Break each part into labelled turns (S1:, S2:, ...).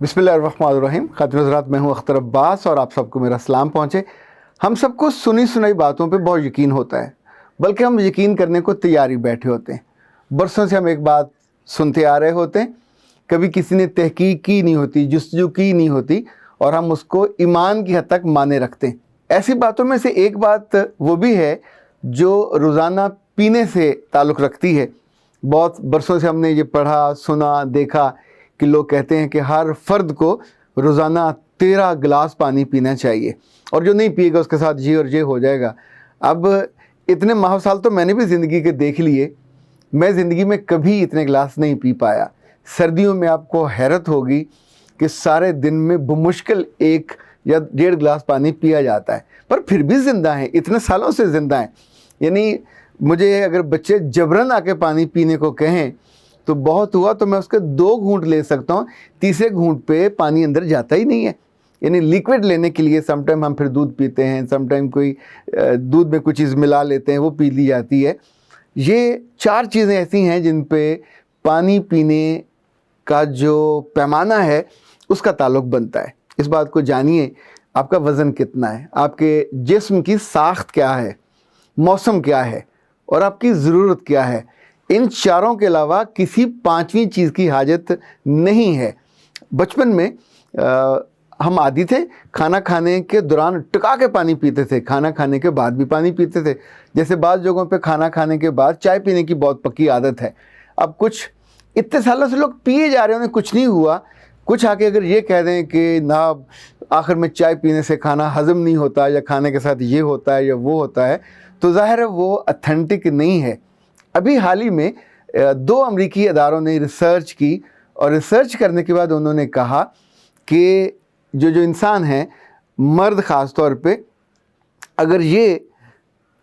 S1: बिस्मिल्लाहिर्रहमानिर्रहीम। खातिन हज़रात, मैं हूँ अख्तर अब्बास और आप सबको मेरा सलाम पहुँचे। हम सबको सुनी सुनाई बातों पे बहुत यकीन होता है, बल्कि हम यकीन करने को तैयारी बैठे होते हैं। बरसों से हम एक बात सुनते आ रहे होते हैं, कभी किसी ने तहकीक की नहीं होती, जुस्तजू की नहीं होती, और हम उसको ईमान की हद तक माने रखते हैं। ऐसी बातों में से एक बात वो भी है जो रोज़ाना पीने से ताल्लुक़ रखती है। बहुत बरसों से हमने ये पढ़ा, सुना, देखा कि लोग कहते हैं कि हर फ़र्द को रोज़ाना 13 गिलास पानी पीना चाहिए, और जो नहीं पिएगा उसके साथ ये और ये हो जाएगा। अब इतने माह साल तो मैंने भी ज़िंदगी के देख लिए, मैं ज़िंदगी में कभी इतने गिलास नहीं पी पाया। सर्दियों में आपको हैरत होगी कि सारे दिन में बमुश्किल 1 या 1.5 गिलास पानी पिया जाता है, पर फिर भी ज़िंदा हैं, इतने सालों से ज़िंदा हैं। यानी मुझे अगर बच्चे जबरन आके पानी पीने को कहें तो बहुत हुआ तो मैं उसके 2 घूंट ले सकता हूँ, तीसरे घूंट पे पानी अंदर जाता ही नहीं है। यानी लिक्विड लेने के लिए समटाइम हम फिर दूध पीते हैं, समटाइम कोई दूध में कुछ चीज़ मिला लेते हैं, वो पी ली जाती है। ये 4 चीज़ें ऐसी हैं जिन पे पानी पीने का जो पैमाना है उसका ताल्लुक़ बनता है। इस बात को जानिए, आपका वज़न कितना है, आपके जिस्म की साख्त क्या है, मौसम क्या है और आपकी ज़रूरत क्या है। इन चारों के अलावा किसी 5वीं चीज़ की हाजत नहीं है। बचपन में हम आदी थे, खाना खाने के दौरान टुका के पानी पीते थे, खाना खाने के बाद भी पानी पीते थे। जैसे बाज़ जगहों पे खाना खाने के बाद चाय पीने की बहुत पक्की आदत है। अब कुछ इतने सालों से लोग पिए जा रहे हैं, उन्हें कुछ नहीं हुआ। कुछ आके अगर ये कह दें कि ना आखिर में चाय पीने से खाना हज़म नहीं होता, या खाने के साथ ये होता है या वो होता है, तो ज़ाहिर है वो ऑथेंटिक नहीं है। अभी हाल ही में 2 अमरीकी इदारों ने रिसर्च की, और रिसर्च करने के बाद उन्होंने कहा कि जो इंसान हैं, मर्द ख़ास तौर पे, अगर ये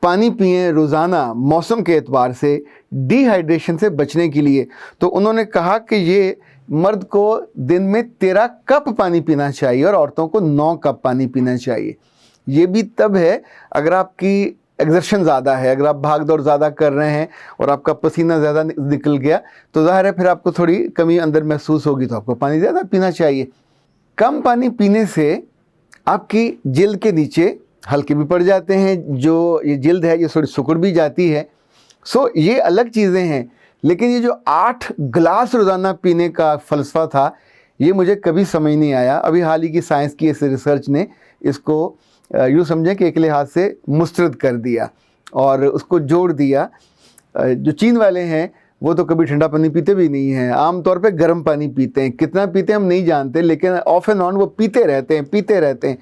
S1: पानी पिएं रोज़ाना मौसम के एतबार से डिहाइड्रेशन से बचने के लिए, तो उन्होंने कहा कि ये मर्द को दिन में 13 कप पानी पीना चाहिए और औरतों को 9 कप पानी पीना चाहिए। ये भी तब है अगर आपकी एग्जर्शन ज़्यादा है, अगर आप भाग दौड़ ज़्यादा कर रहे हैं और आपका पसीना ज़्यादा निकल गया, तो ज़ाहिर है फिर आपको थोड़ी कमी अंदर महसूस होगी, तो आपको पानी ज़्यादा पीना चाहिए। कम पानी पीने से आपकी जिल्द के नीचे हल्के भी पड़ जाते हैं, जो ये जिल्द है ये थोड़ी सिकुड़ भी जाती है। सो ये अलग चीज़ें हैं, लेकिन ये जो 8 गिलास रोज़ाना पीने का फ़लसफ़ा था, ये मुझे कभी समझ नहीं आया। अभी हाल ही की साइंस की इस रिसर्च ने इसको यूँ समझें कि एक लिहाज से मुस्तरद कर दिया और उसको जोड़ दिया। जो चीन वाले हैं वो तो कभी ठंडा पानी पीते भी नहीं हैं, आम तौर पे गर्म पानी पीते हैं। कितना पीते हैं हम नहीं जानते, लेकिन ऑफ एंड ऑन वो पीते रहते हैं।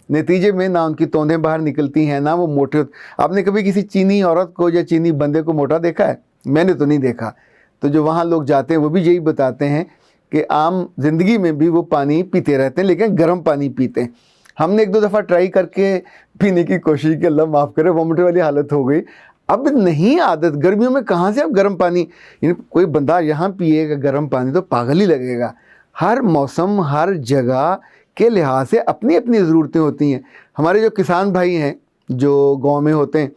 S1: नतीजे में ना उनकी तोंदें बाहर निकलती हैं, ना वो मोटे होते। आपने कभी किसी चीनी औरत को या चीनी बंदे को मोटा देखा है? मैंने तो नहीं देखा। तो जो वहाँ लोग जाते हैं वो भी यही बताते हैं कि आम ज़िंदगी में भी वो पानी पीते रहते हैं, लेकिन गर्म पानी पीते हैं। हमने 1-2 दफ़ा ट्राई करके पीने की कोशिश की, अल्लाह माफ़ करे, वोमिट वाली हालत हो गई। अब नहीं आदत, गर्मियों में कहाँ से अब गर्म पानी, कोई बंदा यहाँ पिएगा गर्म पानी तो पागल ही लगेगा। हर मौसम, हर जगह के लिहाज से अपनी अपनी ज़रूरतें होती हैं। हमारे जो किसान भाई हैं जो गांव में होते हैं,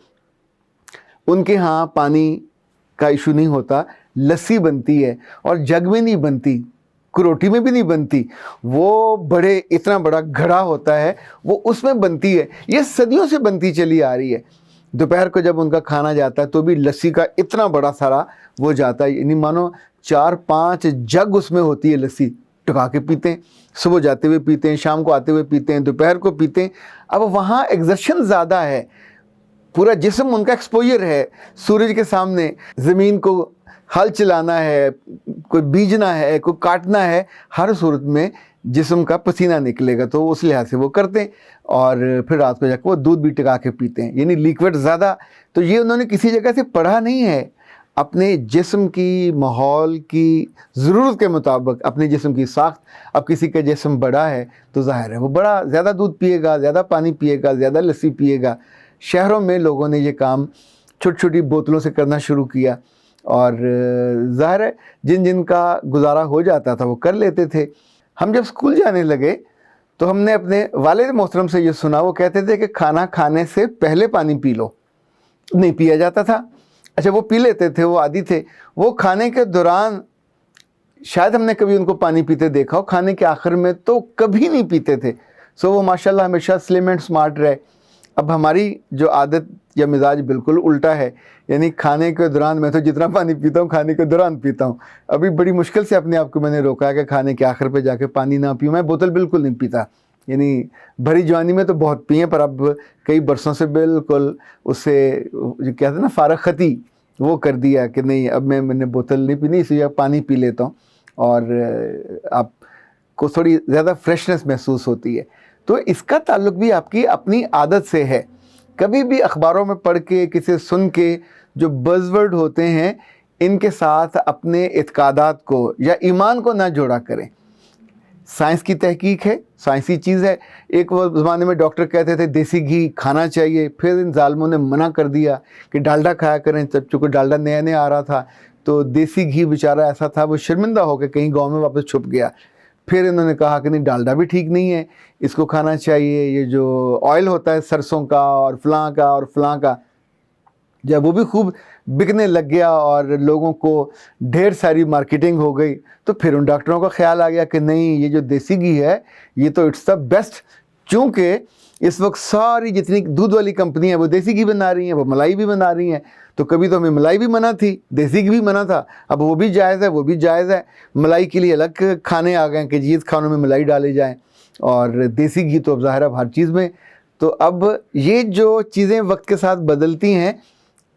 S1: उनके यहाँ पानी का इशू नहीं होता। लस्सी बनती है और जग में नहीं बनती, रोटी में भी नहीं बनती, वो बड़े इतना बड़ा घड़ा होता है, वो उसमें बनती है। ये सदियों से बनती चली आ रही है। दोपहर को जब उनका खाना जाता है तो भी लस्सी का इतना बड़ा सारा वो जाता है, यानी मानो 4-5 जग उसमें होती है लस्सी। टुका के पीते हैं, सुबह जाते हुए पीते हैं, शाम को आते हुए पीते हैं, दोपहर को पीते हैं। अब वहाँ एग्जर्शन ज़्यादा है, पूरा जिस्म उनका एक्सपोजर है सूरज के सामने। ज़मीन को हल चलाना है, कोई बीजना है, कोई काटना है, हर सूरत में जिस्म का पसीना निकलेगा, तो उस लिहाज से वो करते हैं। और फिर रात को जाकर वो दूध भी टिका के पीते हैं, यानी लिक्विड ज़्यादा। तो ये उन्होंने किसी जगह से पढ़ा नहीं है, अपने जिस्म की, माहौल की ज़रूरत के मुताबिक अपने जिस्म की साख्त। अब किसी का जिस्म बड़ा है तो ज़ाहिर है वो बड़ा ज़्यादा दूध पिएगा, ज़्यादा पानी पिएगा, ज़्यादा लस्सी पिएगा। शहरों में लोगों ने ये काम छोटी छोटी बोतलों से करना शुरू किया, और ज़ाहिर है जिन जिन का गुजारा हो जाता था वो कर लेते थे। हम जब स्कूल जाने लगे तो हमने अपने वालिद मोहतरम से ये सुना, वो कहते थे कि खाना खाने से पहले पानी पी लो। नहीं पिया जाता था। अच्छा, वो पी लेते थे, वो आदी थे। वो खाने के दौरान शायद हमने कभी उनको पानी पीते देखा हो, खाने के आखिर में तो कभी नहीं पीते थे। सो वो माशाल्लाह हमेशा स्लिम एंड स्मार्ट रहे। अब हमारी जो आदत या मिजाज बिल्कुल उल्टा है, यानी खाने के दौरान मैं तो जितना पानी पीता हूँ खाने के दौरान पीता हूँ। अभी बड़ी मुश्किल से अपने आप को मैंने रोका है कि खाने के आखिर पे जाके पानी ना पीऊँ। मैं बोतल बिल्कुल नहीं पीता, यानी भरी जवानी में तो बहुत पिए, पर अब कई बरसों से बिल्कुल उससे जो कहते हैं ना फारगती, वो कर दिया कि नहीं, अब मैंने बोतल नहीं पीनी, इसलिए अब पानी पी लेता हूँ और आपको थोड़ी ज़्यादा फ्रेशनेस महसूस होती है। तो इसका ताल्लुक भी आपकी अपनी आदत से है। कभी भी अखबारों में पढ़ के, किसी सुन के जो बज़वर्ड होते हैं, इनके साथ अपने इत्कादात को या ईमान को ना जोड़ा करें। साइंस की तहकीक है, साइंसी चीज़ है। एक वो ज़माने में डॉक्टर कहते थे देसी घी खाना चाहिए, फिर इन ज़ालिमों ने मना कर दिया कि डालडा खाया करें। जब चूँकि डालडा नया नया आ रहा था तो देसी घी बेचारा ऐसा था, वो शर्मिंदा होकर कहीं गांव में वापस छुप गया। फिर इन्होंने कहा कि नहीं, डालडा भी ठीक नहीं है, इसको खाना चाहिए। ये जो ऑयल होता है सरसों का और फलां का और फलां का, जब वो भी खूब बिकने लग गया और लोगों को ढेर सारी मार्केटिंग हो गई, तो फिर उन डॉक्टरों का ख्याल आ गया कि नहीं, ये जो देसी घी है ये तो इट्स द बेस्ट। चूँकि इस वक्त सारी जितनी दूध वाली कंपनी है वो देसी घी बना रही हैं, वो मलाई भी बना रही हैं। तो कभी तो हमें मलाई भी मना थी, देसी घी भी मना था, अब वो भी जायज़ है, वो भी जायज़ है। मलाई के लिए अलग खाने आ गए कि जी इस खानों में मलाई डाले जाएँ, और देसी घी तो अब ज़ाहिर है हर चीज़ में। तो अब ये जो चीज़ें वक्त के साथ बदलती हैं,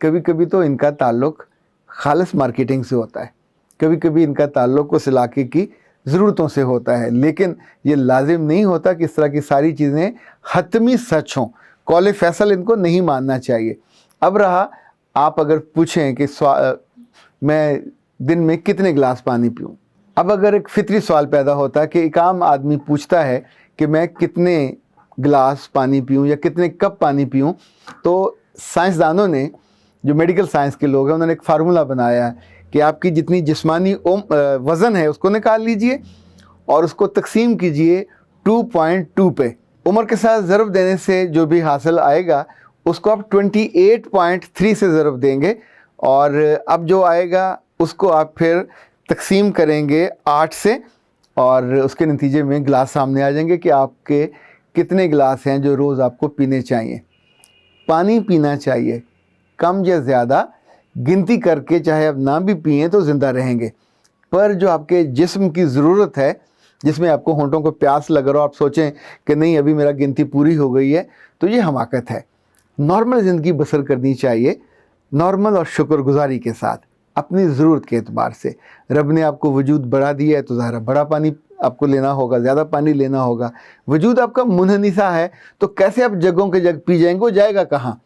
S1: कभी कभी तो इनका ताल्लुक़ खालिस मार्केटिंग से होता है, कभी कभी इनका ताल्लुक़ उस इलाके की ज़रूरतों से होता है, लेकिन ये लाजिम नहीं होता कि इस तरह की सारी चीज़ें हतमी सच हों। कौल फैसल इनको नहीं मानना चाहिए। अब रहा, आप अगर पूछें कि मैं दिन में कितने गिलास पानी पीऊँ, अब अगर एक फितरी सवाल पैदा होता है कि एक आम आदमी पूछता है कि मैं कितने गिलास पानी पीऊँ या कितने कप पानी पीऊँ, तो साइंसदानों ने, जो मेडिकल साइंस के लोग हैं, उन्होंने एक फार्मूला बनाया है कि आपकी जितनी जिस्मानी वज़न है उसको निकाल लीजिए और उसको तकसीम कीजिए 2.2 पे। उम्र के साथ ज़रब देने से जो भी हासिल आएगा उसको आप 28.3 से ज़रब देंगे, और अब जो आएगा उसको आप फिर तकसीम करेंगे 8 से, और उसके नतीजे में गिलास सामने आ जाएंगे कि आपके कितने गिलास हैं जो रोज़ आपको पीने चाहिए। पानी पीना चाहिए, कम या ज़्यादा गिनती करके, चाहे आप ना भी पिएँ तो ज़िंदा रहेंगे। पर जो आपके जिस्म की ज़रूरत है, जिसमें आपको होंठों को प्यास लग रहा हो, आप सोचें कि नहीं अभी मेरा गिनती पूरी हो गई है, तो ये हमाकत है। नॉर्मल ज़िंदगी बसर करनी चाहिए, नॉर्मल और शुक्रगुजारी के साथ, अपनी ज़रूरत के एतबार से। रब ने आपको वजूद बढ़ा दिया है तो ज़ाहिर बड़ा पानी आपको लेना होगा, ज़्यादा पानी लेना होगा। वजूद आपका मुनहनिसा है तो कैसे आप जगों के जग पी जाएंगे, वो जाएगा कहाँ,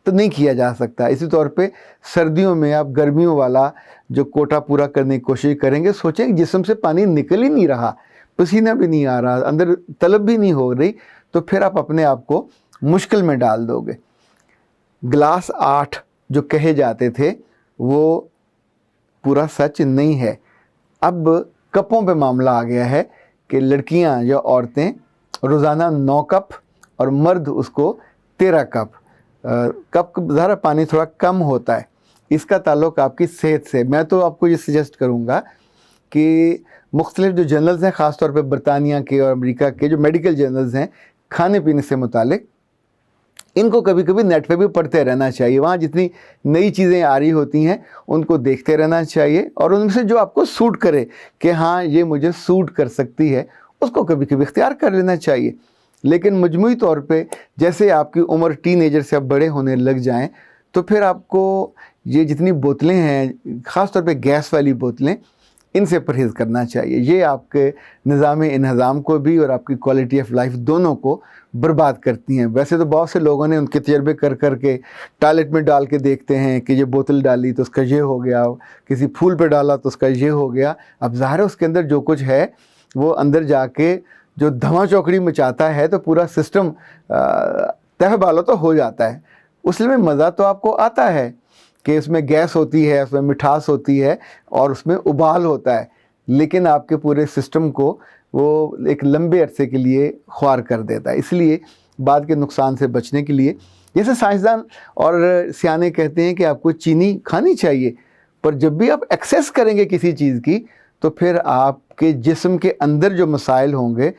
S1: तो नहीं किया जा सकता। इसी तौर पे सर्दियों में आप गर्मियों वाला जो कोटा पूरा करने की कोशिश करेंगे, सोचें जिस्म से पानी निकल ही नहीं रहा, पसीना भी नहीं आ रहा, अंदर तलब भी नहीं हो रही, तो फिर आप अपने आप को मुश्किल में डाल दोगे। गिलास 8 जो कहे जाते थे वो पूरा सच नहीं है। अब कपों पे मामला आ गया है कि लड़कियां या औरतें रोज़ाना 9 कप और मर्द उसको 13 कप। कप ज़रा पानी थोड़ा कम होता है, इसका ताल्लुक़ आपकी सेहत से। मैं तो आपको ये सजेस्ट करूँगा कि मुख्तलिफ जो जर्नल्स हैं, ख़ास तौर पे बरतानिया के और अमेरिका के जो मेडिकल जर्नल्स हैं खाने पीने से मुतालिक, इनको कभी कभी नेट पे भी पढ़ते रहना चाहिए। वहाँ जितनी नई चीज़ें आ रही होती हैं उनको देखते रहना चाहिए, और उनसे जो आपको सूट करे कि हाँ ये मुझे सूट कर सकती है, उसको कभी कभी इख्तियार कर लेना चाहिए। लेकिन मजमूई तौर पे जैसे आपकी उम्र टीनेजर से अब बड़े होने लग जाएं, तो फिर आपको ये जितनी बोतलें हैं, ख़ास तौर पे गैस वाली बोतलें, इनसे परहेज़ करना चाहिए। ये आपके निज़ाम इंहज़ाम को भी और आपकी क्वालिटी ऑफ लाइफ दोनों को बर्बाद करती हैं। वैसे तो बहुत से लोगों ने उनके तजर्बे कर कर के टॉयलेट में डाल के देखते हैं कि ये बोतल डाली तो उसका ये हो गया, किसी फूल पे डाला तो उसका ये हो गया। अब ज़ाहिर है उसके अंदर जो कुछ है वो अंदर जाके जो धमा चौकड़ी मचाता है, तो पूरा सिस्टम तहबालो तो हो जाता है। उसमें मज़ा तो आपको आता है कि उसमें गैस होती है, उसमें मिठास होती है और उसमें उबाल होता है, लेकिन आपके पूरे सिस्टम को वो एक लंबे अरसे के लिए ख्वार कर देता है। इसलिए बाद के नुकसान से बचने के लिए, जैसे साइंसदान और सियाने कहते हैं कि आपको चीनी खानी चाहिए, पर जब भी आप एक्सेस करेंगे किसी चीज़ की तो फिर आपके जिस्म के अंदर जो मसाइल होंगे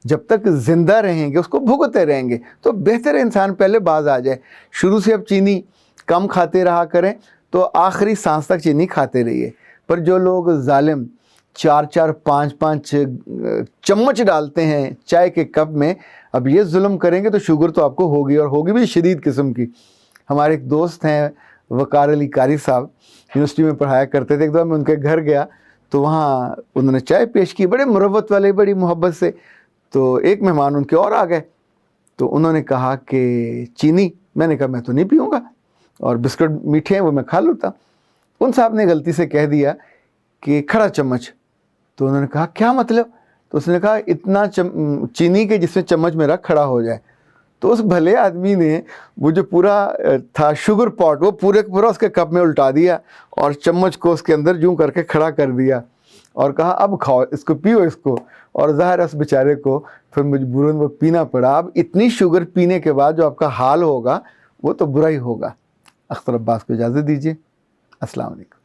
S1: जब तक ज़िंदा रहेंगे उसको भुगतते रहेंगे। तो बेहतर इंसान पहले बाज आ जाए। शुरू से अब चीनी कम खाते रहा करें तो आखिरी सांस तक चीनी खाते रहिए। पर जो लोग जालिम 4-4, 5-5 चम्मच डालते हैं चाय के कप में, अब ये जुल्म करेंगे तो शुगर तो आपको होगी, और होगी भी शदीद किस्म की। हमारे एक दोस्त हैं वकार अली कारी साहब, यूनिवर्सिटी में पढ़ाया करते थे। एक बार मैं उनके घर गया तो वहाँ उन्होंने चाय पेश की, बड़े मुरव्वत वाले, बड़ी मोहब्बत से। तो एक मेहमान उनके और आ गए, तो उन्होंने कहा कि चीनी। मैंने कहा मैं तो नहीं पीऊँगा, और बिस्कुट मीठे हैं वो मैं खा लूँगा। उन साहब ने गलती से कह दिया कि खड़ा चम्मच। तो उन्होंने कहा क्या मतलब? तो उसने कहा इतना चीनी के जिसमें चम्मच मेरा खड़ा हो जाए। तो उस भले आदमी ने वो जो पूरा था शुगर पॉट, वो पूरे पूरा उसके कप में उल्टा दिया और चम्मच को उसके अंदर यूं करके खड़ा कर दिया और कहा अब खाओ इसको, पियो इसको। और ज़ाहिर है उस बेचारे को फिर मजबूरन वो पीना पड़ा। अब इतनी शुगर पीने के बाद जो आपका हाल होगा वो तो बुरा ही होगा। अख्तर अब्बास को इजाज़त दीजिए। अस्सलाम वालेकुम।